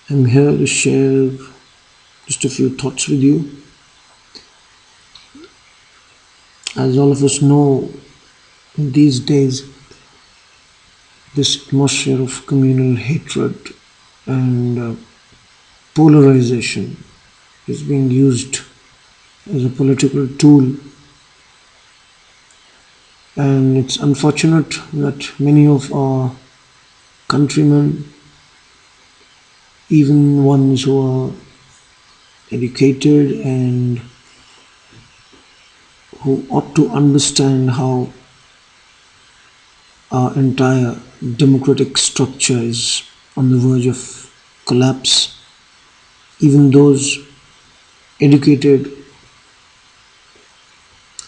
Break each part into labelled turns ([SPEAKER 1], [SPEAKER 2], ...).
[SPEAKER 1] I'm here to share just a few thoughts with you. As all of us know, these days, this atmosphere of communal hatred and polarization is being used as a political tool, and it's unfortunate that many of our countrymen, even ones who are educated and who ought to understand how our entire democratic structure is on the verge of collapse, even those educated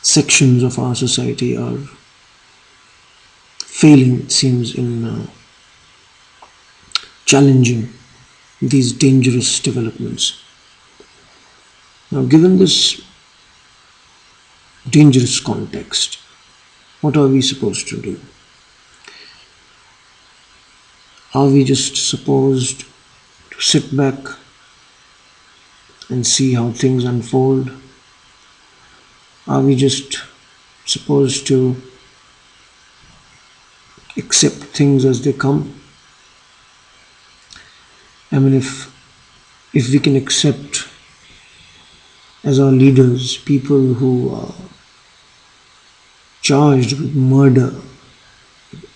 [SPEAKER 1] sections of our society are failing, it seems, in challenging these dangerous developments. Now, given this dangerous context, what are we supposed to do? Are we just supposed to sit back and see how things unfold? Are we just supposed to accept things as they come? I mean, if we can accept as our leaders people who are charged with murder,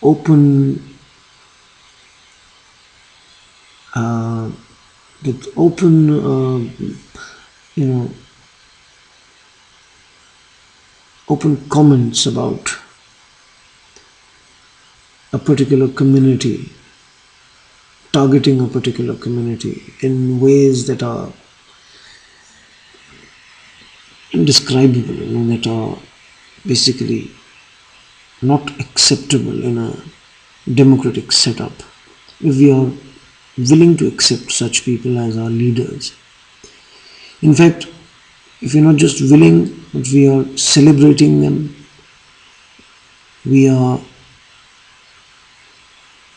[SPEAKER 1] open uh, with open you know open comments about a particular community, targeting a particular community in ways that are indescribable, that are basically not acceptable in a democratic setup. If we are willing to accept such people as our leaders, in fact, if we're not just willing, but we are celebrating them, we are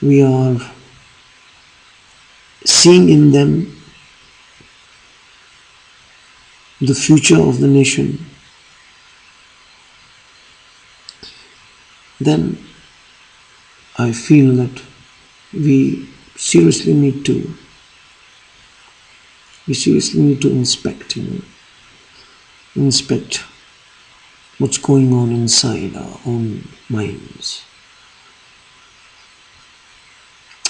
[SPEAKER 1] we are seeing in them the future of the nation, then I feel that we seriously need to inspect, inspect what's going on inside our own minds.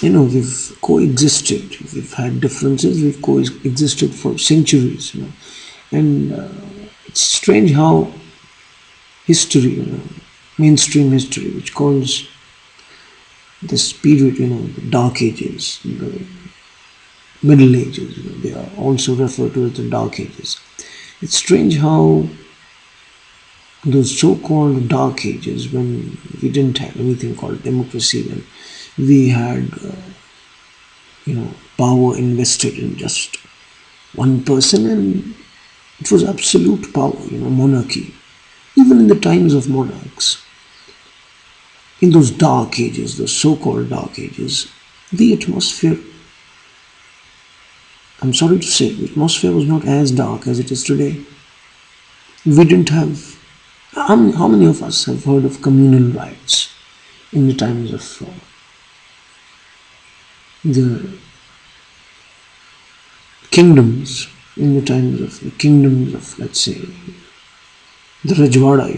[SPEAKER 1] We've coexisted, we've had differences, we've coexisted for centuries, and it's strange how history, mainstream history, which calls this period, the Dark Ages, the Middle Ages, they are also referred to as the Dark Ages. It's strange how those so-called Dark Ages, when we didn't have anything called democracy, when we had, power invested in just one person, and it was absolute power, monarchy. Even in the times of monarchs, in those Dark Ages, those so-called Dark Ages, the atmosphere, I'm sorry to say, the atmosphere was not as dark as it is today. We didn't have. How many of us have heard of communal riots in the times of the kingdoms, let's say, the Rajwada,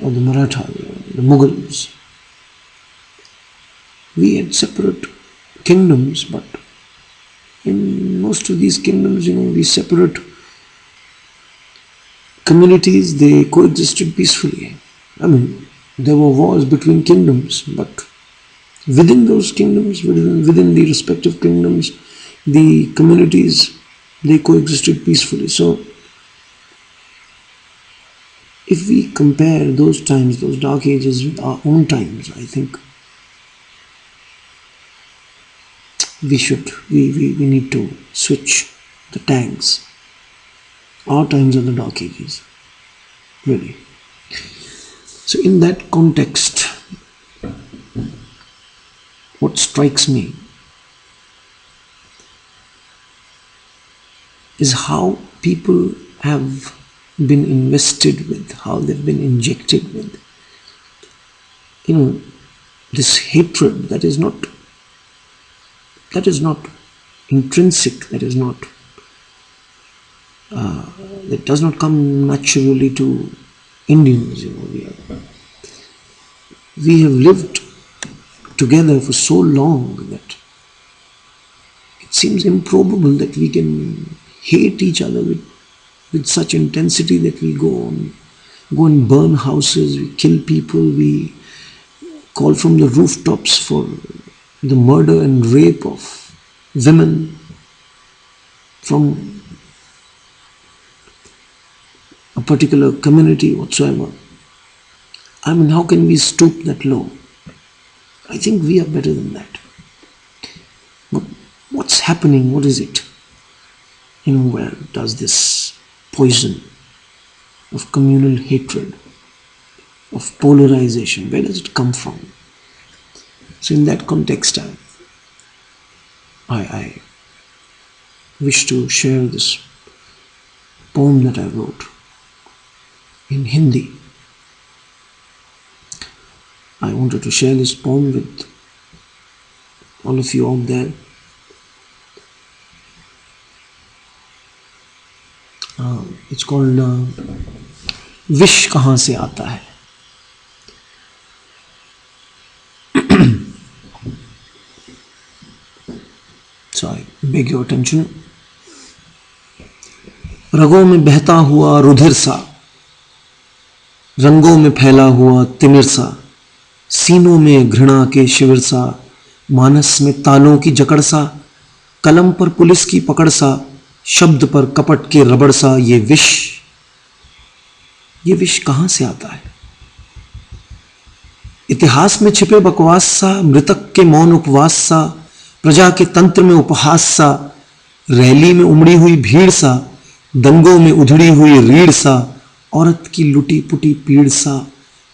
[SPEAKER 1] or the Maratha, the Mughals? We had separate kingdoms, but in most of these kingdoms, these separate communities, they coexisted peacefully. I mean, there were wars between kingdoms, but within those kingdoms, within the respective kingdoms, the communities, they coexisted peacefully. So, if we compare those times, those Dark Ages, with our own times, I think we need to switch the tags. Our times are the Dark Ages, really. So in that context, strikes me is how people have been invested with, how they've been injected with, this hatred that is not intrinsic, that does not come naturally to Indians. We have lived together for so long that it seems improbable that we can hate each other with such intensity that we go and burn houses, we kill people, we call from the rooftops for the murder and rape of women from a particular community whatsoever. I mean, how can we stoop that low? I think we are better than that. But what's happening? What is it? Where does this poison of communal hatred, of polarization, where does it come from? So in that context, I wish to share this poem that I wrote in Hindi. I wanted to share this poem with all of you out there. It's called wish कहाँ से आता है. So I beg your attention. रगों में बहता हुआ रुधिर सा, रंगों में फैला हुआ तिमिर सा, सीनों में घृणा के शिविर सा, मानस में तालों की जकड़ सा, कलम पर पुलिस की पकड़ सा, शब्द पर कपट के रबड़ सा, ये विष कहां से आता है? इतिहास में छिपे बकवास सा, मृतक के मौन उपवास सा, प्रजा के तंत्र में उपहास सा, रैली में उमड़ी हुई भीड़ सा, दंगों में उधड़ी हुई रीढ़ सा, औरत की लुटी पुटी पीड़ सा,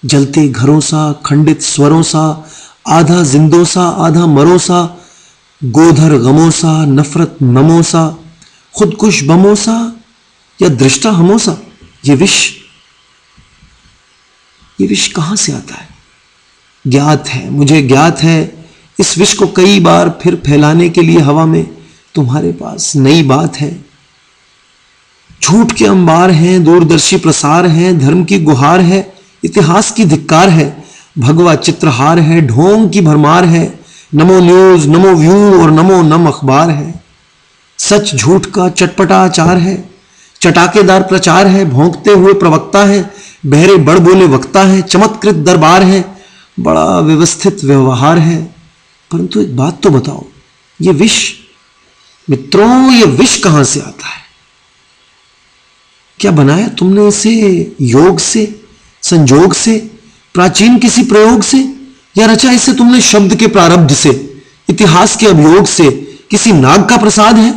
[SPEAKER 1] जलते घरों सा, खंडित स्वरों सा, आधा जिंदों सा आधा मरो सा, गोधर गमों सा, नफरत नमों सा, खुदकुश बमों सा या दृष्टा हमों सा, ये विष कहां से आता है? ज्ञात है, मुझे ज्ञात है, इस विष को कई बार फिर फैलाने के लिए हवा में तुम्हारे पास नई बात है. झूठ के अंबार हैं, दूरदर्शी प्रसार है, धर्म की गुहार है, इतिहास की धिक्कार है, भगवा चित्रहार है, ढोंग की भरमार है, नमो न्यूज, नमो व्यू और नमो नम अखबार है. सच झूठ का चटपटा आचार है, चटाकेदार प्रचार है, भौंकते हुए प्रवक्ता है, बहरे बड़ बोले वक्ता है, चमत्कृत दरबार है, बड़ा व्यवस्थित व्यवहार है. परंतु एक बात तो बताओ, ये विष मित्रों, ये विष कहां से आता है? क्या बनाया तुमने इसे योग से, संजोग से, प्राचीन किसी प्रयोग से, या रचा इसे तुमने शब्द के प्रारब्ध से, इतिहास के अभियोग से, किसी नाग का प्रसाद है,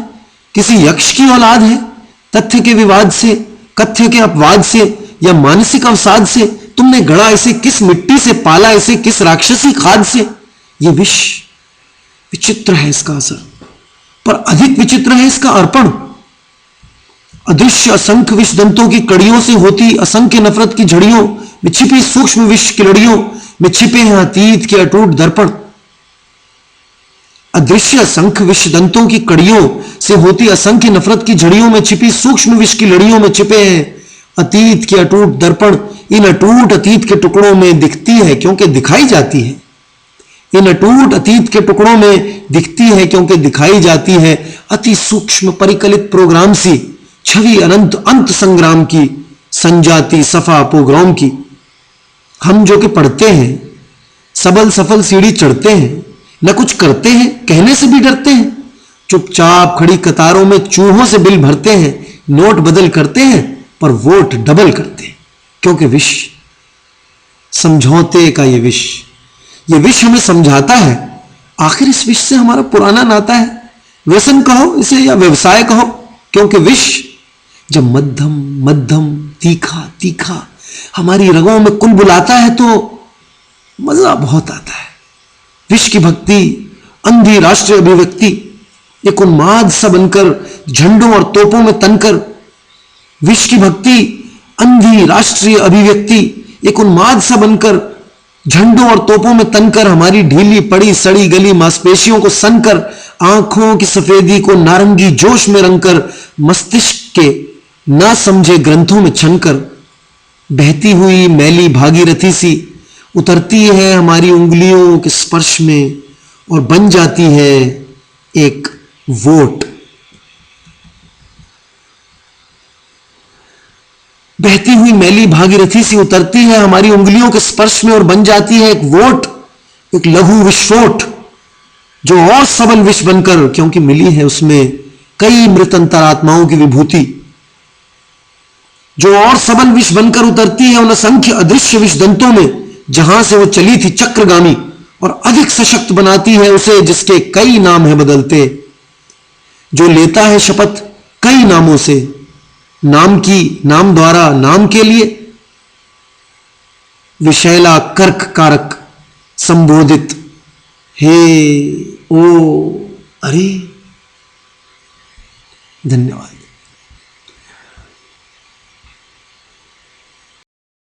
[SPEAKER 1] किसी यक्ष की औलाद है, तथ्य के विवाद से, कथ्य के अपवाद से या मानसिक अवसाद से तुमने गढ़ा इसे, किस मिट्टी से पाला इसे, किस राक्षसी खाद से? यह विष विचित्र है इसका असर, पर अधिक विचित्र है इसका अर्पण. अदृश्य असंख्य विष दंतों की कड़ियों से होती असंख्य नफरत की झड़ियों में छिपी सूक्ष्म विष की लड़ियों में छिपे हैं अतीत के अटूट दर्पण. अदृश्य असंख्य विष दंतों की कड़ियों से होती असंख्य नफरत की झड़ियों में छिपी सूक्ष्म विष की लड़ियों में छिपे हैं अतीत के अटूट दर्पण. इन अटूट अतीत के टुकड़ों में दिखती है क्योंकि दिखाई जाती है, इन अटूट अतीत के टुकड़ों में दिखती है क्योंकि दिखाई जाती है अति सूक्ष्म परिकलित प्रोग्राम सी छवि अनंत अंत संग्राम की, संजाति सफा पोग्राम की. हम जो कि पढ़ते हैं, सबल सफल सीढ़ी चढ़ते हैं, न कुछ करते हैं, कहने से भी डरते हैं, चुपचाप खड़ी कतारों में चूहों से बिल भरते हैं, नोट बदल करते हैं पर वोट डबल करते हैं. क्योंकि विष, समझौते का ये विष हमें समझाता है. आखिर इस विष से हमारा पुराना नाता है, व्यसन कहो इसे या व्यवसाय कहो. क्योंकि विष जब मध्यम मध्यम तीखा तीखा हमारी रगों में कुल बुलाता है तो मजा बहुत आता है. विष की भक्ति अंधी राष्ट्रीय अभिव्यक्ति एक उन्माद सा बनकर झंडों और तोपों में तनकर, विष की भक्ति अंधी राष्ट्रीय अभिव्यक्ति एक उन्माद सा बनकर झंडों और तोपों में तनकर हमारी ढीली पड़ी सड़ी गली मांसपेशियों को सनकर, आंखों की सफेदी को नारंगी जोश में रंगकर, मस्तिष्क के ना समझे ग्रंथों में छनकर, बहती हुई मैली भागीरथी सी उतरती है हमारी उंगलियों के स्पर्श में और बन जाती है एक वोट। बहती हुई मैली भागीरथी सी उतरती है हमारी उंगलियों के स्पर्श में और बन जाती है एक वोट, एक लघु विस्फोट जो और सबल विष बनकर, क्योंकि मिली है उसमें कई मृत अंतरात्माओं की विभूति, जो और सबल विष बनकर उतरती है उन असंख्य अदृश्य विष दंतों में जहां से वो चली थी चक्रगामी, और अधिक सशक्त बनाती है उसे जिसके कई नाम है बदलते, जो लेता है शपथ कई नामों से, नाम की नाम द्वारा नाम के लिए, विशैला कर्क कारक संबोधित हे ओ अरे। धन्यवाद।